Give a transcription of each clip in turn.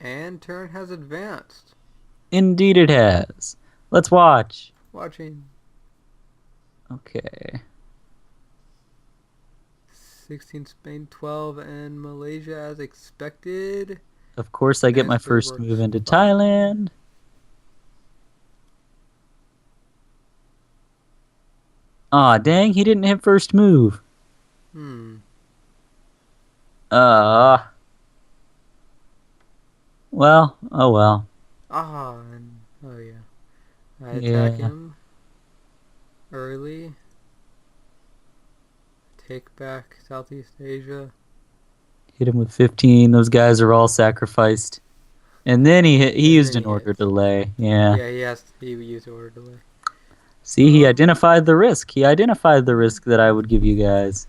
And turn has advanced. Indeed it has. Let's watch. Watching. Okay. 16 Spain, 12, and Malaysia as expected. Of course, I get my Transfer first works move into fine. Thailand. Aw, dang, he didn't hit first move. Hmm. Uh, well, oh well. Oh yeah. I attack Yeah. him early. Take back Southeast Asia. Hit him with 15. Those guys are all sacrificed. And then he And used then an he order hits. delay. Yeah. Yeah, he used order delay. See, he identified the risk. He identified the risk that I would give you guys.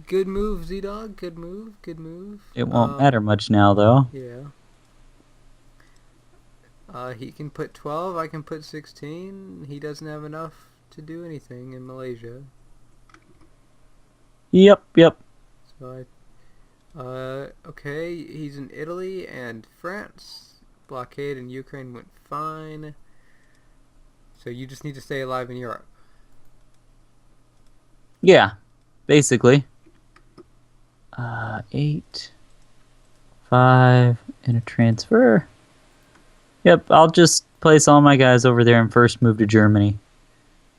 Good move, Z-Dog. Good move. Good move. It won't matter much now, though. Yeah. He can put 12. I can put 16. He doesn't have enough to do anything in Malaysia. Yep, yep. So okay. He's in Italy and France. Blockade in Ukraine went fine. So you just need to stay alive in Europe. Yeah, basically. 8, 5, and a transfer. Yep, I'll just place all my guys over there and first move to Germany.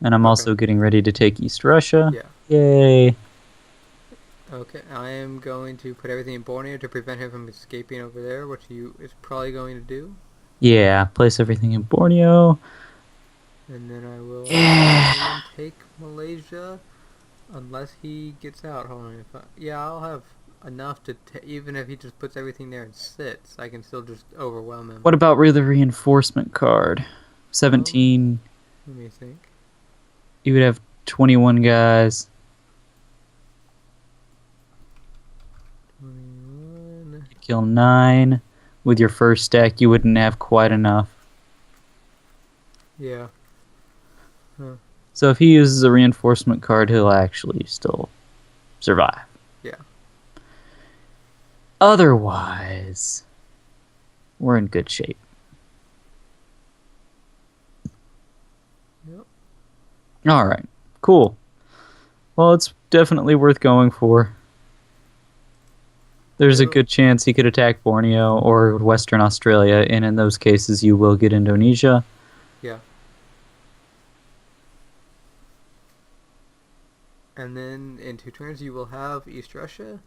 And I'm also getting ready to take East Russia. Yeah. Yay. Okay, I am going to put everything in Borneo to prevent him from escaping over there, which he is probably going to do. Yeah, place everything in Borneo. And then I will Yeah. take Malaysia, unless he gets out. Hold on, yeah, I'll have enough to even if he just puts everything there and sits, I can still just overwhelm him. What about the reinforcement card? 17. Let me think. You would have 21 guys. 21. You'd kill 9. With your first stack, you wouldn't have quite enough. Yeah. Huh. So if he uses a reinforcement card, he'll actually still survive. Yeah. Otherwise, we're in good shape. Yep. Alright, cool. Well, it's definitely worth going for. There's a good chance he could attack Borneo or Western Australia, and in those cases you will get Indonesia. Yeah. And then in 2 turns you will have East Russia.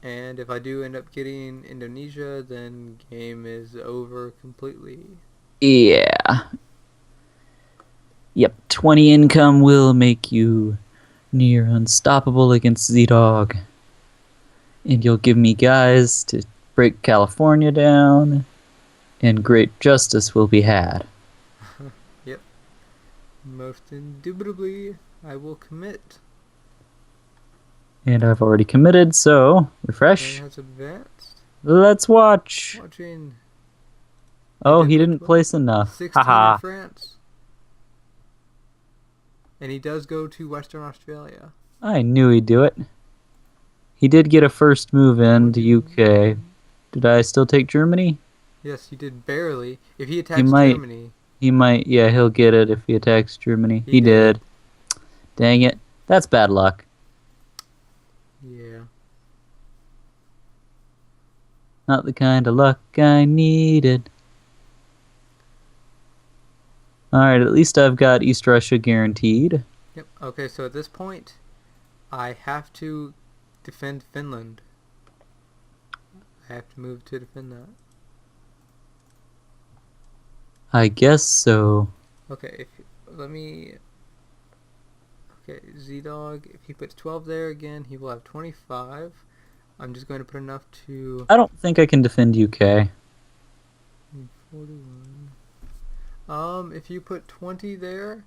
And if I do end up getting Indonesia, then game is over completely. Yeah. Yep, 20 income will make you near unstoppable against Z-Dog. And you'll give me guys to break California down, and great justice will be had. Yep. Most indubitably, I will commit. And I've already committed, so refresh. And has advanced. Let's watch. Watching. Oh, he didn't place enough. 16 Haha. in France. And he does go to Western Australia. I knew he'd do it. He did get a first move in to UK. Did I still take Germany? Yes, you did barely. If he attacks Germany... He might, yeah, he'll get it if he attacks Germany. He did. Dang it. That's bad luck. Yeah. Not the kind of luck I needed. Alright, at least I've got East Russia guaranteed. Yep. Okay, so at this point, I have to defend Finland. I have to move to defend that. I guess so. Okay, let me... Okay, Z-Dog, if he puts 12 there again, he will have 25. I'm just going to put enough to... I don't think I can defend UK. 41. If you put 20 there,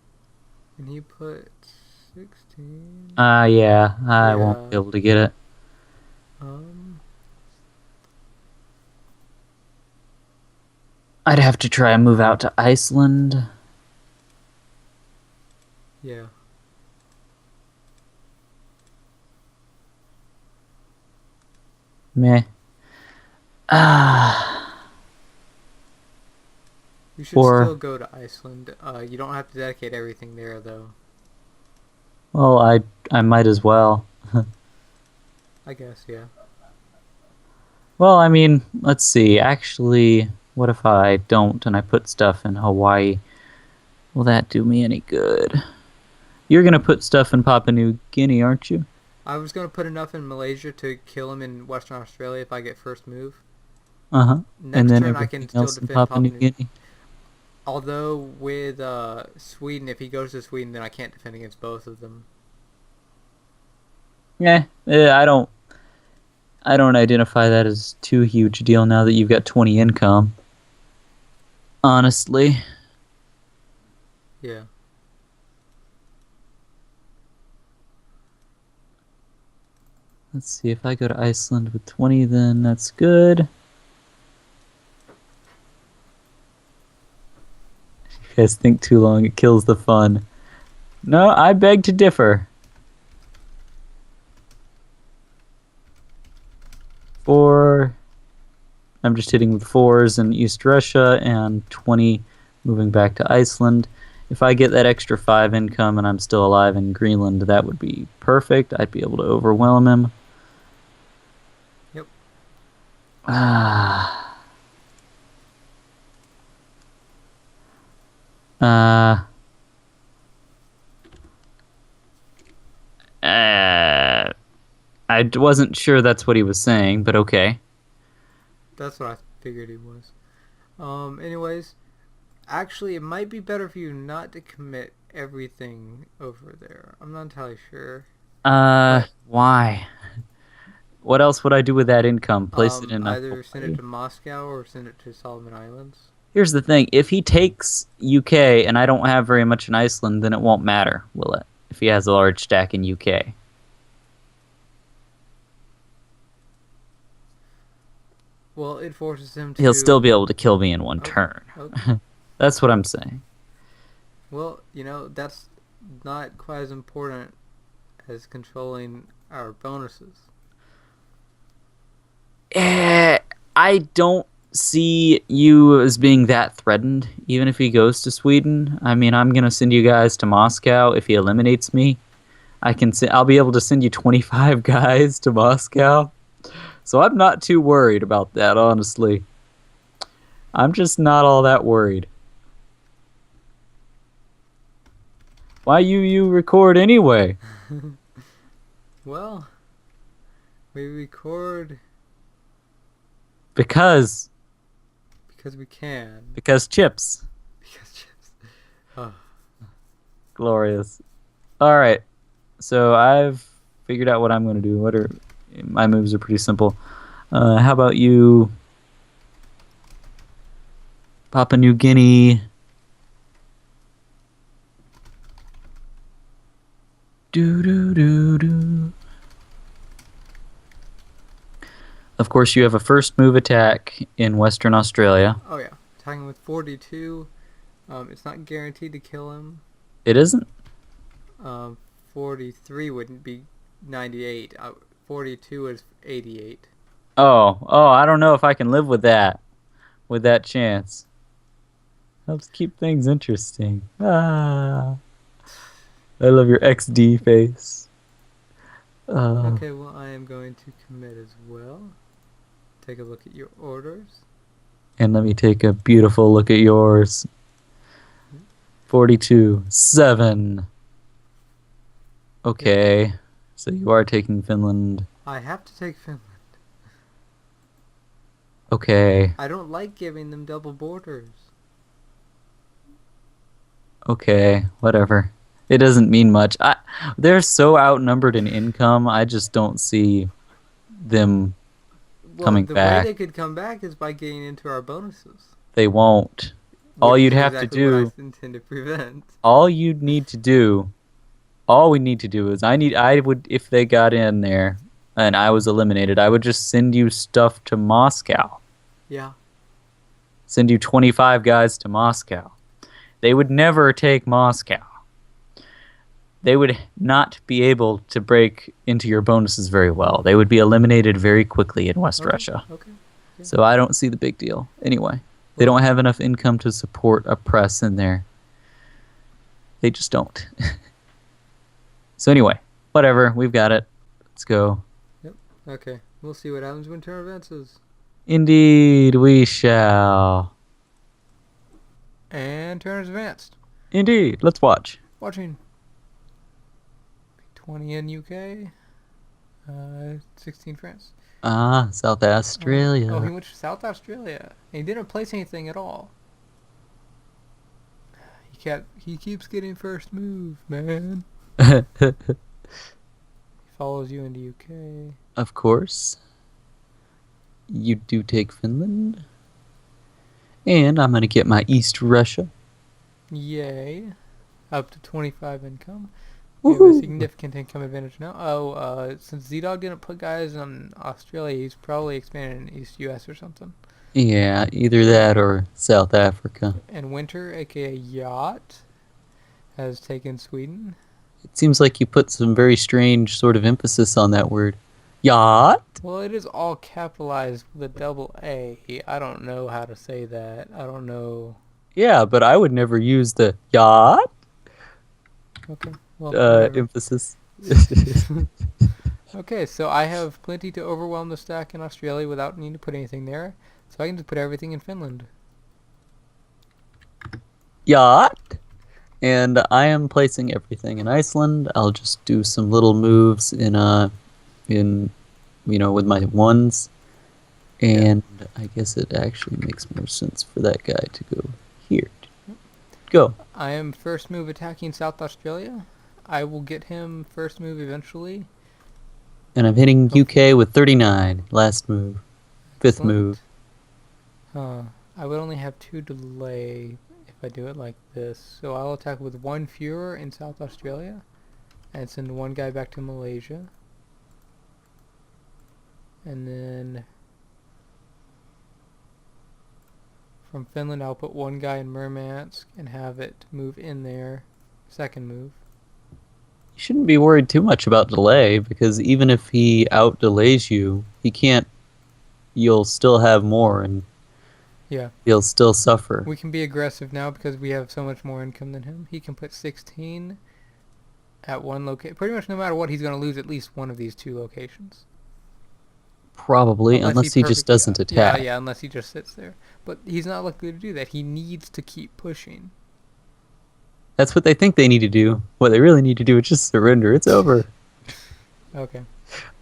and he puts 16... Yeah, I won't be able to get it. I'd have to try and move out to Iceland. Yeah. Meh. You should Or, still go to Iceland. You don't have to dedicate everything there, though. well, I might as well. I guess, yeah. Well, I mean, let's see. Actually, what if I don't and I put stuff in Hawaii? Will that do me any good? You're gonna put stuff in Papua New Guinea, aren't you? I was going to put enough in Malaysia to kill him in Western Australia if I get first move. Uh-huh. And Next then turn, I everything can still else in defend Papua New Papua New. Guinea. Although with Sweden, if he goes to Sweden, then I can't defend against both of them. I don't identify that as too huge a deal now that you've got 20 income. Honestly. Yeah. Let's see, if I go to Iceland with 20, then that's good. You guys think too long, it kills the fun. No, I beg to differ. 4. I'm just hitting with 4s in East Russia and 20 moving back to Iceland. If I get that extra 5 income and I'm still alive in Greenland, that would be perfect. I'd be able to overwhelm him. Yep. Uh, I wasn't sure that's what he was saying, but okay. That's what I figured he was. Anyways, actually, it might be better for you not to commit everything over there. I'm not entirely sure. Why? What else would I do with that income? Place it in Either send it Hawaii? to Moscow or send it to Solomon Islands. Here's the thing. If he takes UK and I don't have very much in Iceland, then it won't matter, will it? If he has a large stack in UK. Well, it forces him to... He'll still be able to kill me in one turn. Okay. That's what I'm saying. Well, that's not quite as important as controlling our bonuses. I don't see you as being that threatened, even if he goes to Sweden. I mean, I'm going to send you guys to Moscow if he eliminates me. I'll be able to send you 25 guys to Moscow. So I'm not too worried about that, honestly. I'm just not all that worried. Why you record anyway? Well, we record Because we can. Because chips. Because chips. Oh. Glorious. Alright. So I've figured out what I'm going to do. My moves are pretty simple. How about you... Papua New Guinea... Do. Of course, you have a first move attack in Western Australia. Oh yeah, attacking with 42. It's not guaranteed to kill him. It isn't? 43 wouldn't be 98. 42 is 88. Oh, I don't know if I can live with that chance. Helps keep things interesting. I love your XD face. Okay, well, I am going to commit as well. Take a look at your orders. And let me take a beautiful look at yours. 42, 7. Okay, so you are taking Finland. I have to take Finland. Okay. I don't like giving them double borders. Okay, whatever. It doesn't mean much. They're so outnumbered in income, I just don't see them coming back. The way they could come back is by getting into our bonuses. They won't. All Which you'd is have exactly to do... what I intend to prevent. All we need to do is if they got in there and I was eliminated, I would just send you stuff to Moscow. Yeah. Send you 25 guys to Moscow. They would never take Moscow. They would not be able to break into your bonuses very well. They would be eliminated very quickly in West Russia. Okay. Yeah. So I don't see the big deal. Anyway. They don't have enough income to support a press in there. They just don't. So anyway, whatever. We've got it. Let's go. Yep. Okay. We'll see what happens when turn advances. Indeed, we shall. And turn is advanced. Indeed. Let's watch. Watching. 20 in UK. 16 France. Ah, South Australia. Oh, he went to South Australia. And he didn't place anything at all. He keeps getting first move, man. He follows you into UK. Of course. You do take Finland. And I'm going to get my East Russia. Yay. Up to 25 income. We have a significant income advantage now. Oh, since Z-Dog didn't put guys on Australia, he's probably expanded in East US or something. Yeah, either that or South Africa. And Winter, aka Yacht, has taken Sweden. It seems like you put some very strange sort of emphasis on that word. Yacht? Well, it is all capitalized with a double A. I don't know how to say that. I don't know. Yeah, but I would never use the yacht Okay. Well, emphasis. Okay, so I have plenty to overwhelm the stack in Australia without needing to put anything there. So I can just put everything in Finland. Yacht. And I am placing everything in Iceland. I'll just do some little moves with my ones. And I guess it actually makes more sense for that guy to go here. Go. I am first move attacking South Australia. I will get him first move eventually. And I'm hitting UK with 39. Last move. Fifth move. I would only have 2 delay if I do it like this. So I'll attack with 1 Fuhrer in South Australia. And send 1 guy back to Malaysia. And then from Finland I'll put 1 guy in Murmansk and have it move in there. Second move. You shouldn't be worried too much about delay, because even if he out-delays you, you'll still have more, and he'll still suffer. We can be aggressive now because we have so much more income than him. He can put 16 at one location. Pretty much no matter what, he's going to lose at least one of these 2 locations. Probably, unless he just doesn't attack. Yeah, unless he just sits there. But he's not likely to do that. He needs to keep pushing. That's what they think they need to do. What they really need to do is just surrender. It's over. Okay.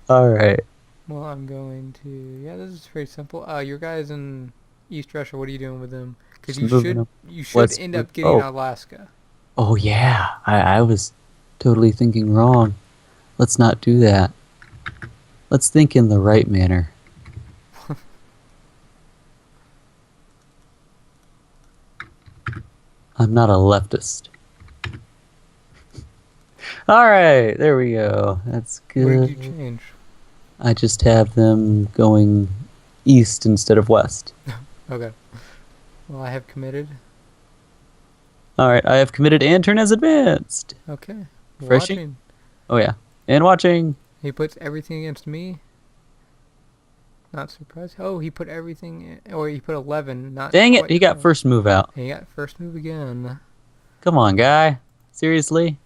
All right. Well, I'm going to... Yeah, this is pretty simple. Your guys in East Russia, what are you doing with them? Because you should end up getting Alaska. Oh, yeah. I was totally thinking wrong. Let's not do that. Let's think in the right manner. I'm not a leftist. Alright, there we go. That's good. What did you change? I just have them going east instead of west. Okay. Well, I have committed. Alright, I have committed and turn as advanced. Okay. Refreshing? Watching. Oh yeah. And watching. He puts everything against me. Not surprised. Oh, he put everything... Or he put 11. Not. Dang it, he got first move out. He got first move again. Come on, guy. Seriously?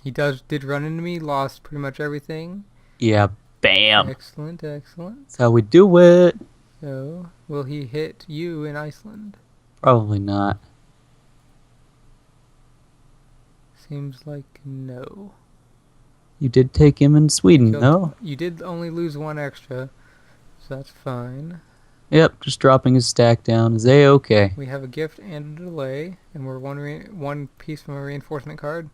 He did run into me, lost pretty much everything. Yeah, bam. Excellent, excellent. That's how we do it. So, will he hit you in Iceland? Probably not. Seems like no. You did take him in Sweden, no? You did only lose 1 extra, so that's fine. Yep, just dropping his stack down is A-okay. We have a gift and a delay, and we're one piece from a reinforcement card.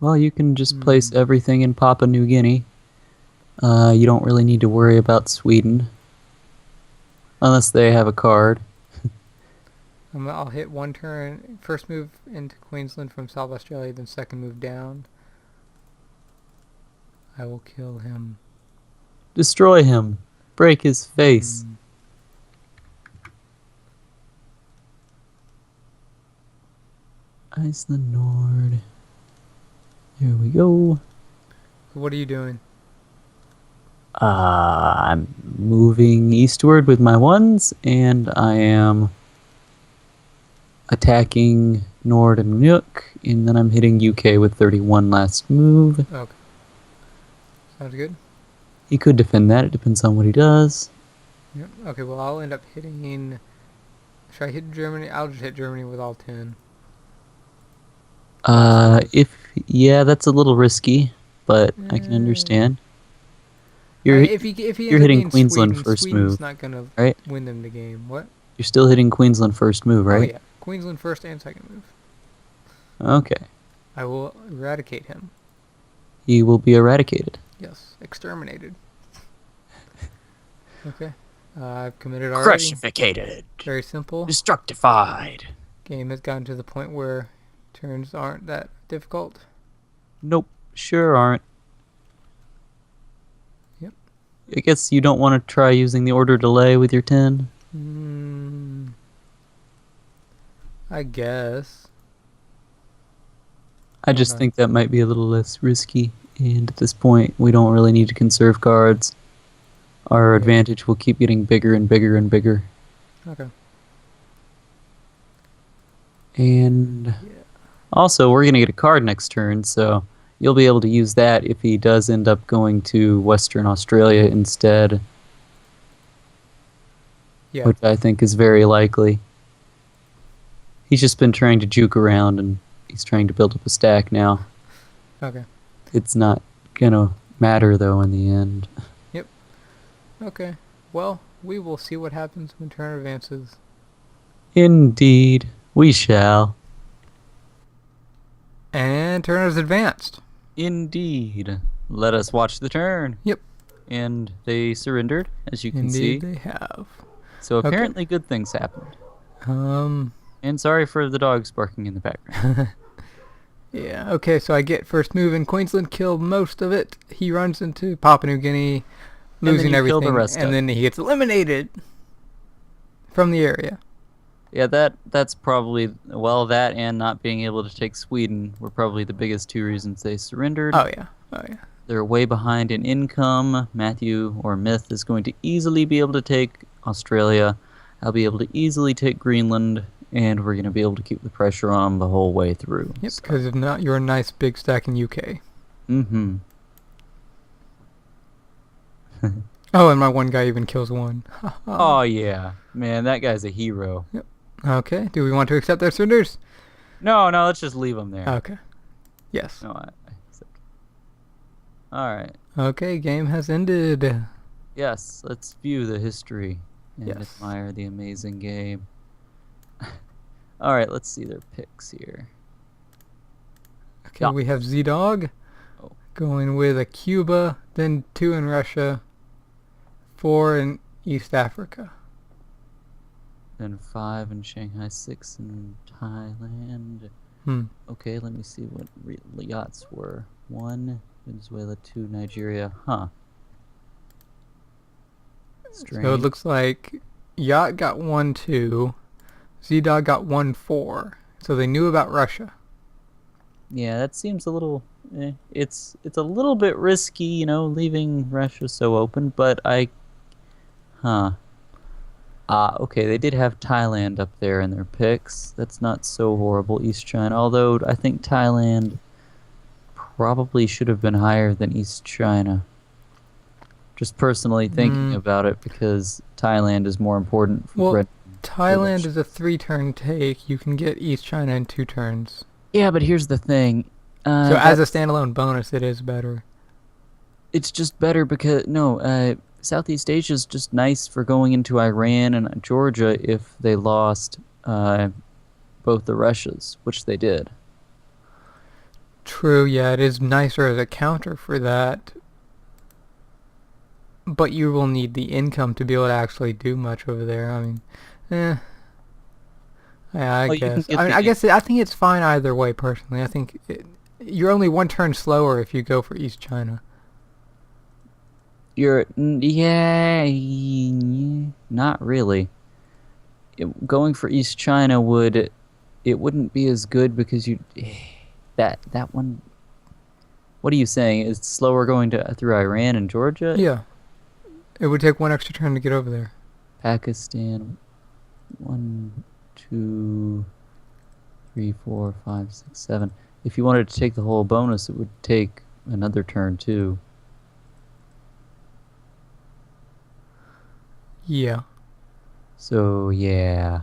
Well, you can just place everything in Papua New Guinea. You don't really need to worry about Sweden. Unless they have a card. I'll hit 1 turn, first move into Queensland from South Australia, then second move down. I will kill him. Destroy him. Break his face. Iceland Nord. Here we go. What are you doing? I'm moving eastward with my ones, and I am attacking Nord and Nook, and then I'm hitting UK with 31 last move. Okay. Sounds good. He could defend that. It depends on what he does. Yep. Okay, well, I'll end up hitting... Should I hit Germany? I'll just hit Germany with all 10. Yeah, that's a little risky, but I can understand. If he You're ends up hitting being Queensland Sweden, first Sweden's move, not gonna right? win them the game. What? You're still hitting Queensland first move, Oh right? yeah, Queensland first and second move. Okay. I will eradicate him. He will be eradicated. Yes, exterminated. Okay. I've committed already. Crucificated. Very simple. Destructified. Game has gotten to the point where turns aren't that difficult. Nope, sure aren't. Yep. I guess you don't want to try using the order delay with your 10? I guess. I just think that might be a little less risky, and at this point, we don't really need to conserve cards. Our advantage will keep getting bigger and bigger and bigger. Okay. And also, we're going to get a card next turn, so you'll be able to use that if he does end up going to Western Australia instead. Yeah. Which I think is very likely. He's just been trying to juke around, and he's trying to build up a stack now. Okay. It's not going to matter, though, in the end. Yep. Okay. Well, we will see what happens when turn advances. Indeed, we shall. And turn is advanced. Indeed. Let us watch the turn. Yep. And they surrendered, as you can see. Indeed they have. So apparently good things happened. And sorry for the dogs barking in the background. Yeah, okay, so I get first move in Queensland, kill most of it. He runs into Papua New Guinea, losing everything, kill the rest and then he gets eliminated from the area. Yeah, that's probably, well, that and not being able to take Sweden were probably the biggest two reasons they surrendered. Oh yeah, oh yeah. They're way behind in income. Matthew, or Myth, is going to easily be able to take Australia. I'll be able to easily take Greenland, and we're going to be able to keep the pressure on them the whole way through. Yep, because if not, you're a nice big stack in UK. Mm-hmm. Oh, and my one guy even kills one. Oh, yeah. Man, that guy's a hero. Yep. Okay, do we want to accept their surrenders? No, let's just leave them there. Okay. Yes. No, I accept. Alright. Okay, game has ended. Yes, let's view the history and Yes. admire the amazing game. Alright, let's see their picks here. Okay, we have Z-Dog going with a Cuba, then 2 in Russia, 4 in East Africa. Then 5 in Shanghai, 6 in Thailand. Okay, let me see what yachts were. 1 Venezuela, 2 Nigeria. Huh. Strange. So it looks like Yacht got 1-2, Z-Dog got 1-4. So they knew about Russia. Yeah, that seems a little... It's a little bit risky, you know, leaving Russia so open, but okay, they did have Thailand up there in their picks. That's not so horrible, East China. Although, I think Thailand probably should have been higher than East China. Just personally thinking about it, because Thailand is more important for Well, Thailand is a 3-turn take. You can get East China in 2 turns. Yeah, but here's the thing. So as a standalone bonus, it is better. It's just better because... No, Southeast Asia is just nice for going into Iran and Georgia if they lost both the Russias, which they did. True, yeah, it is nicer as a counter for that. But you will need the income to be able to actually do much over there. I mean, yeah, I guess. I think it's fine either way, personally. I think you're only 1 turn slower if you go for East China. Not really. Going for East China wouldn't be as good because that one What are you saying? It's slower going through Iran and Georgia? Yeah. It would take one extra turn to get over there. Pakistan, 1, 2, 3, 4, 5, 6, 7. If you wanted to take the whole bonus, it would take another turn too. Yeah. So yeah.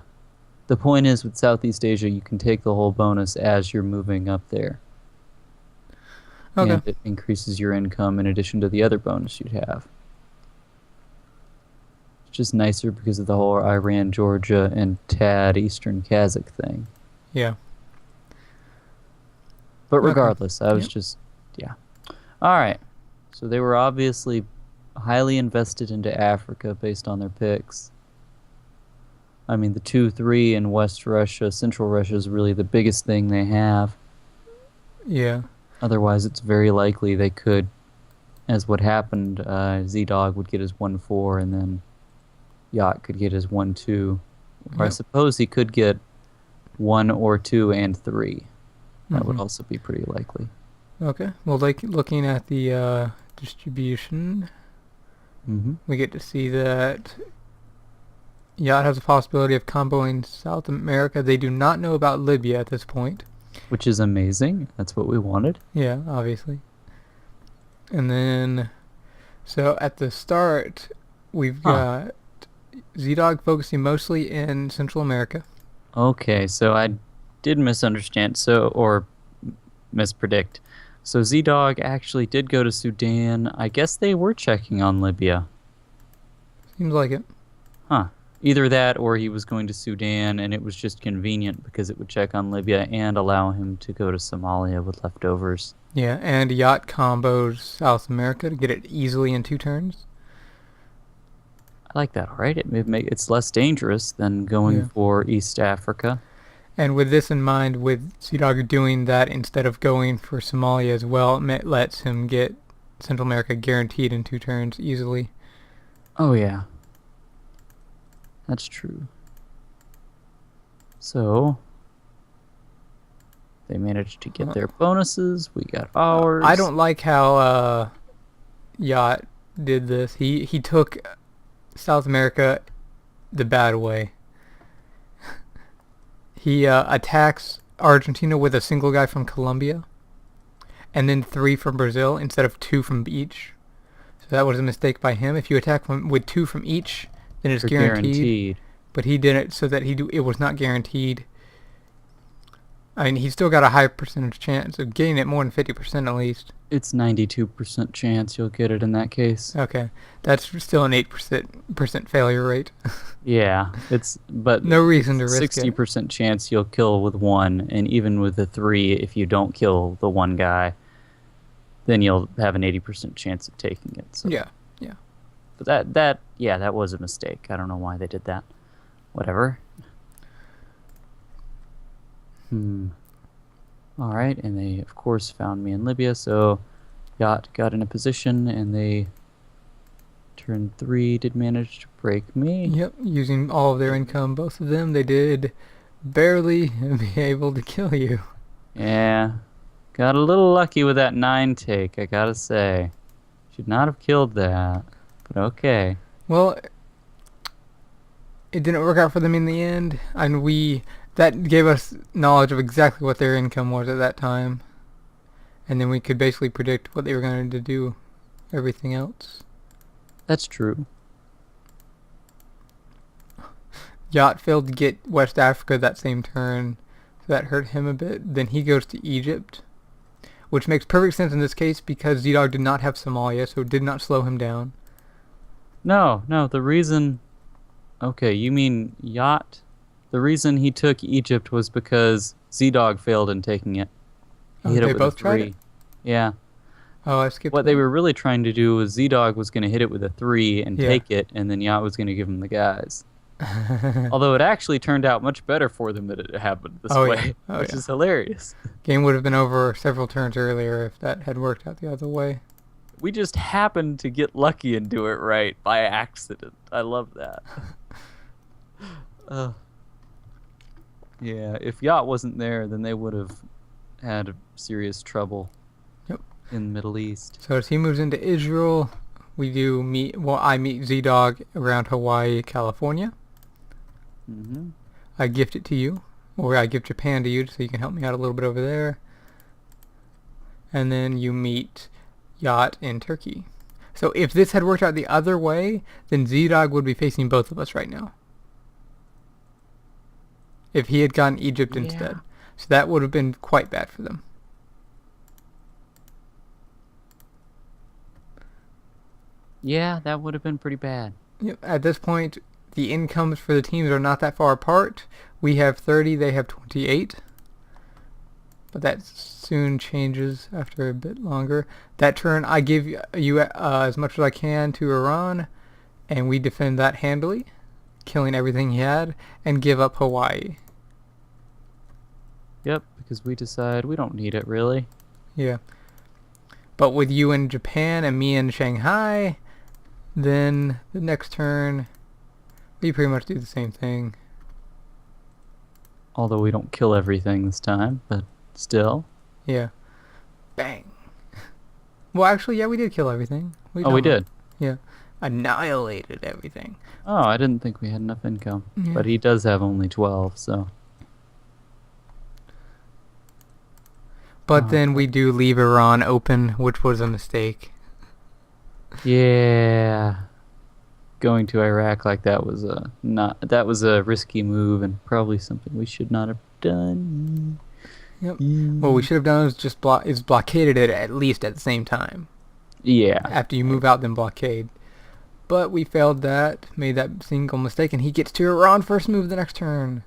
The point is with Southeast Asia, you can take the whole bonus as you're moving up there. Okay. And it increases your income in addition to the other bonus you'd have. It's just nicer because of the whole Iran, Georgia, and Tad Eastern Kazakh thing. Yeah. But Okay. regardless, I was Yep. just, yeah. All right. So they were obviously highly invested into Africa based on their picks. I mean, the 2-3 in West Russia, Central Russia is really the biggest thing they have. Yeah. Otherwise, it's very likely they could, as what happened, Z-Dog would get his 1-4, and then Yacht could get his 1-2. Or I Yep. suppose he could get 1 or 2 and 3. That would Mhm. also be pretty likely. Okay. Well, like looking at the distribution, Mm-hmm. we get to see that Yacht has a possibility of comboing South America. They do not know about Libya at this point. Which is amazing. That's what we wanted. Yeah, obviously. And then, so at the start, we've got Z-Dog focusing mostly in Central America. Okay, so I did misunderstand, or mispredict. So Z-Dog actually did go to Sudan. I guess they were checking on Libya. Seems like it. Huh. Either that or he was going to Sudan and it was just convenient because it would check on Libya and allow him to go to Somalia with leftovers. Yeah, and Yacht combos South America to get it easily in 2 turns. I like that, alright? It's less dangerous than going for East Africa. And with this in mind, with Z-Dog doing that instead of going for Somalia as well, it lets him get Central America guaranteed in 2 turns easily. Oh yeah. That's true. So, they managed to get their bonuses. We got ours. I don't like how Yacht did this. He took South America the bad way. He attacks Argentina with a single guy from Colombia, and then 3 from Brazil instead of 2 from each. So that was a mistake by him. If you attack with 2 from each, then it's guaranteed. But he did it so that it was not guaranteed. I mean, he's still got a high percentage chance of getting it more than 50% at least. It's 92% chance you'll get it in that case. Okay, that's still an 8% failure rate. Yeah, but no reason to risk 60% chance you'll kill with 1, and even with the 3, if you don't kill the 1 guy, then you'll have an 80% chance of taking it. So. Yeah. But that was a mistake. I don't know why they did that. Whatever. Alright, and they, of course, found me in Libya, so Yacht got in a position, and they, turn 3, did manage to break me. Yep, using all of their income, both of them, they did barely be able to kill you. Yeah. Got a little lucky with that 9 take, I gotta say. Should not have killed that, but okay. Well, it didn't work out for them in the end, and that gave us knowledge of exactly what their income was at that time. And then we could basically predict what they were going to do, everything else. That's true. Yacht failed to get West Africa that same turn, so that hurt him a bit. Then he goes to Egypt, which makes perfect sense in this case because Z-Dog did not have Somalia, so it did not slow him down. No, the reason... Okay, you mean Yacht? The reason he took Egypt was because Z-Dog failed in taking it. He hit it They with both a 3. tried it? Yeah. Oh, I skipped What they were really trying to do was Z-Dog was going to hit it with a 3 and Yeah. take it, and then Yacht was going to give him the guys. Although it actually turned out much better for them that it happened this way, which is hilarious. Game would have been over several turns earlier if that had worked out the other way. We just happened to get lucky and do it right by accident. I love that. Yeah, if Yacht wasn't there, then they would have had serious trouble. Yep. in the Middle East. So as he moves into Israel, I meet Z-Dog around Hawaii, California. Mm-hmm. I gift it to you, or I give Japan to you so you can help me out a little bit over there. And then you meet Yacht in Turkey. So if this had worked out the other way, then Z-Dog would be facing both of us right now. If he had gone Egypt instead. So that would have been quite bad for them. Yeah, that would have been pretty bad. Yep. At this point, the incomes for the teams are not that far apart. We have 30, they have 28. But that soon changes after a bit longer. That turn, I give you as much as I can to Iran, and we defend that handily, killing everything he had, and give up Hawaii. Yep, because we decide we don't need it, really. Yeah. But with you in Japan and me in Shanghai, then the next turn, we pretty much do the same thing. Although we don't kill everything this time, but still. Yeah. Bang. Well, actually, yeah, we did kill everything. We did? Yeah. Annihilated everything. Oh, I didn't think we had enough income. Yeah. But he does have only 12, so... But then we do leave Iran open, which was a mistake. Yeah. Going to Iraq like that was a risky move and probably something we should not have done. Yep. What we should have done is just blockaded it at least at the same time. Yeah. After you move out, then blockade. But we failed that, made that single mistake, and he gets to Iran first move the next turn.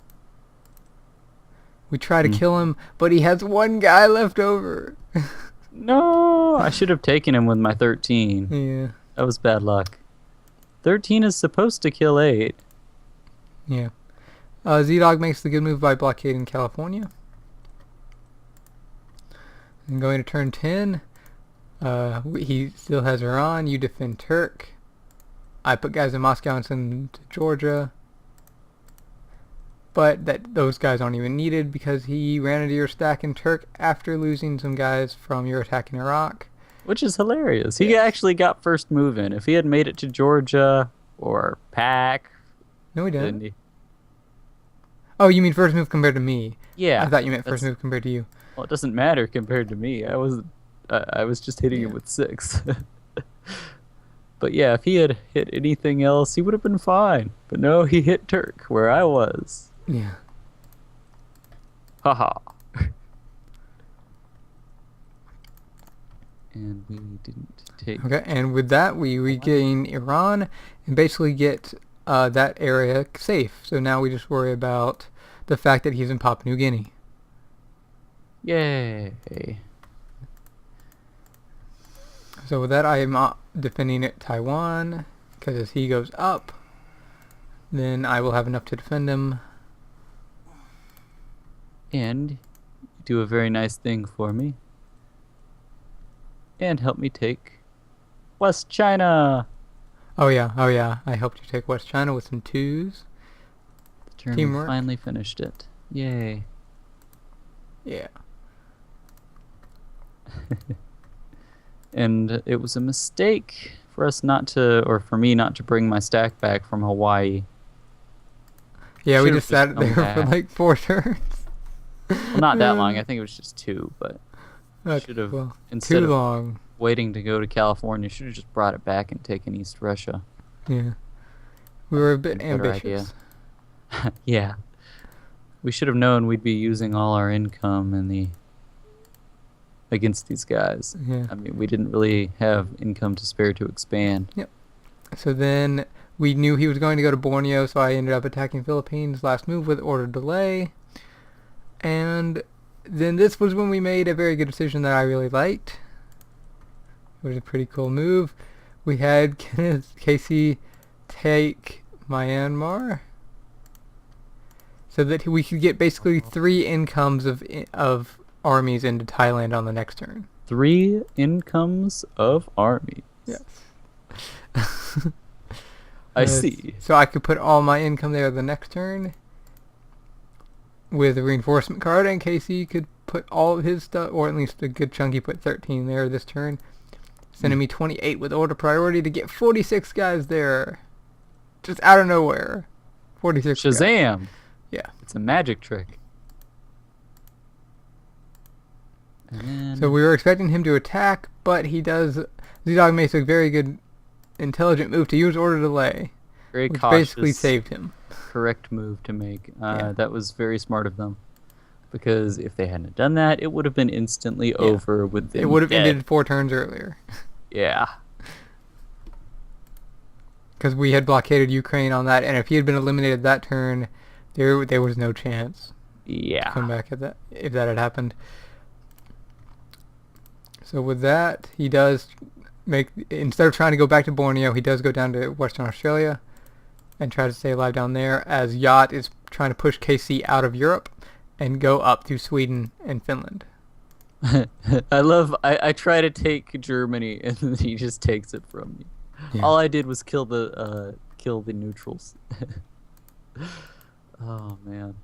We try to kill him, but he has one guy left over. No, I should have taken him with my 13. Yeah. That was bad luck. 13 is supposed to kill 8. Yeah. Z-Dog makes the good move by blockading California. And going to turn 10, he still has Iran. You defend Turk. I put guys in Moscow and send them to Georgia. But those guys aren't even needed because he ran into your stack in Turk after losing some guys from your attack in Iraq. Which is hilarious. He actually got first move in. If he had made it to Georgia or Pac... No, he didn't. Oh, you mean first move compared to me? Yeah. I thought you meant first move compared to you. Well, it doesn't matter compared to me. I was just hitting him with 6. But yeah, if he had hit anything else, he would have been fine. But no, he hit Turk, where I was. Yeah. Haha. And we didn't take... Okay, and with that, we regain Iran and basically get that area safe. So now we just worry about the fact that he's in Papua New Guinea. Yay. So with that, I am defending it Taiwan, because as he goes up, then I will have enough to defend him. And you do a very nice thing for me. And help me take West China. Oh yeah. I helped you take West China with some 2s. The Germans Teamwork. finally finished it. Yay. Yeah. And it was a mistake for us not to, or for me not to bring my stack back from Hawaii. Yeah, we Should've just sat there come for back. like 4 turns. Well, not that long. I think it was just 2, but Okay, should have, well, instead too of long. waiting to go to California, should have just brought it back and taken East Russia. Yeah. We were a bit Better ambitious. idea. Yeah. We should have known we'd be using all our income against these guys. Yeah. I mean, we didn't really have income to spare to expand. Yep. So then we knew he was going to go to Borneo, so I ended up attacking Philippines last move with order delay. And then this was when we made a very good decision that I really liked. It was a pretty cool move. We had Casey take Myanmar so that we could get basically 3 incomes of armies into Thailand on the next turn. 3 incomes of armies. Yes. I see. So I could put all my income there the next turn with a reinforcement card, and Casey could put all of his stuff, or at least a good chunk. He put 13 there this turn, sending me 28 with order priority to get 46 guys there, just out of nowhere. 46 guys. Shazam! Yeah. It's a magic trick. And then... So we were expecting him to attack, but he does. Z-Dog makes a very good, intelligent move to use order delay, very which cautious, basically saved him. correct move to make. Yeah. That was very smart of them. Because if they hadn't done that, it would have been instantly over with them. It would have dead. ended 4 turns earlier. Yeah. Because we had blockaded Ukraine on that, and if he had been eliminated that turn, there was no chance Yeah. to come back at that if that had happened. So with that, he does make, instead of trying to go back to Borneo, he does go down to Western Australia and try to stay alive down there, as Yacht is trying to push KC out of Europe and go up through Sweden and Finland. I try to take Germany and then he just takes it from me. Yeah. All I did was kill the neutrals. Oh man.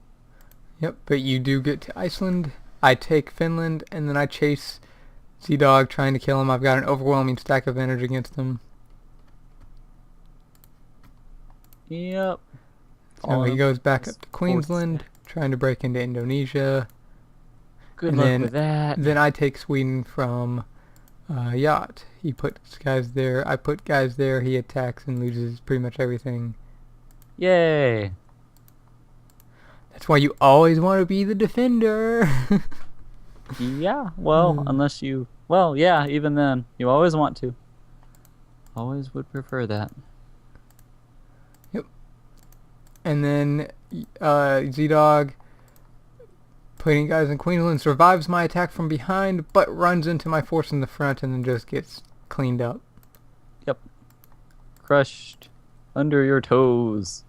Yep, but you do get to Iceland. I take Finland, and then I chase Z-Dog trying to kill him. I've got an overwhelming stack advantage against him. Yep. So he goes back up to Queensland, trying to break into Indonesia. Good And luck then- with that. Then I take Sweden from Yacht. He puts guys there. I put guys there. He attacks and loses pretty much everything. Yay. That's why you always want to be the defender. Yeah. Well, unless you... Well, yeah, even then. You always want to. Always would prefer that. And then Z-Dog, putting guys in Queensland, survives my attack from behind, but runs into my force in the front and then just gets cleaned up. Yep. Crushed under your toes.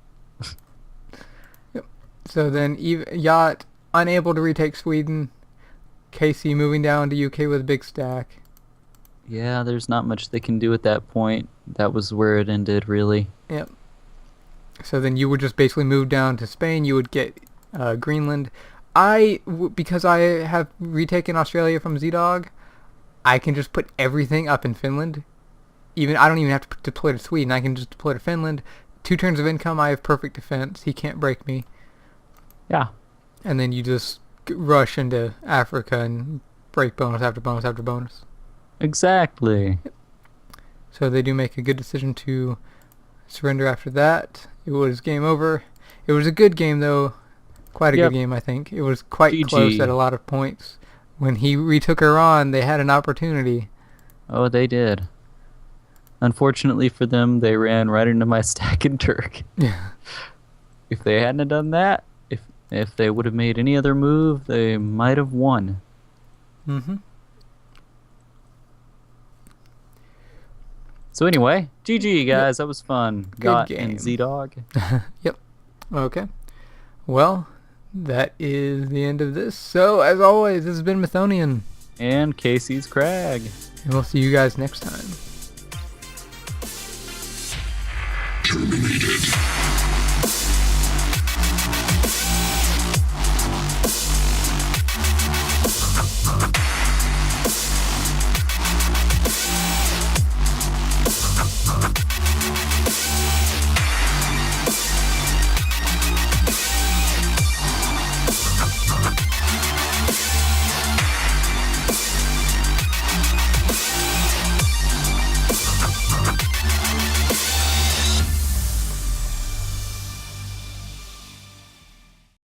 So then Yacht, unable to retake Sweden. Casey moving down to UK with a big stack. Yeah, there's not much they can do at that point. That was where it ended, really. Yep. So then you would just basically move down to Spain. You would get Greenland. Because I have retaken Australia from Z-Dog, I can just put everything up in Finland. I don't even have to deploy to Sweden. I can just deploy to Finland. 2 turns of income, I have perfect defense. He can't break me. Yeah. And then you just rush into Africa and break bonus after bonus after bonus. Exactly. So they do make a good decision to surrender after that. It was game over. It was a good game, though. Quite a good game, I think. It was quite GG. close at a lot of points. When he retook Iran, they had an opportunity. Oh, they did. Unfortunately for them, they ran right into my stack in Turk. Yeah. If they hadn't have done that, if they would have made any other move, they might have won. Mm-hmm. So anyway, GG guys, that was fun. Good Yacht game. and Z-Dog. Yep. Okay. Well, that is the end of this. So, as always, this has been Mythonian. And Casey's Crag. And we'll see you guys next time. Terminated.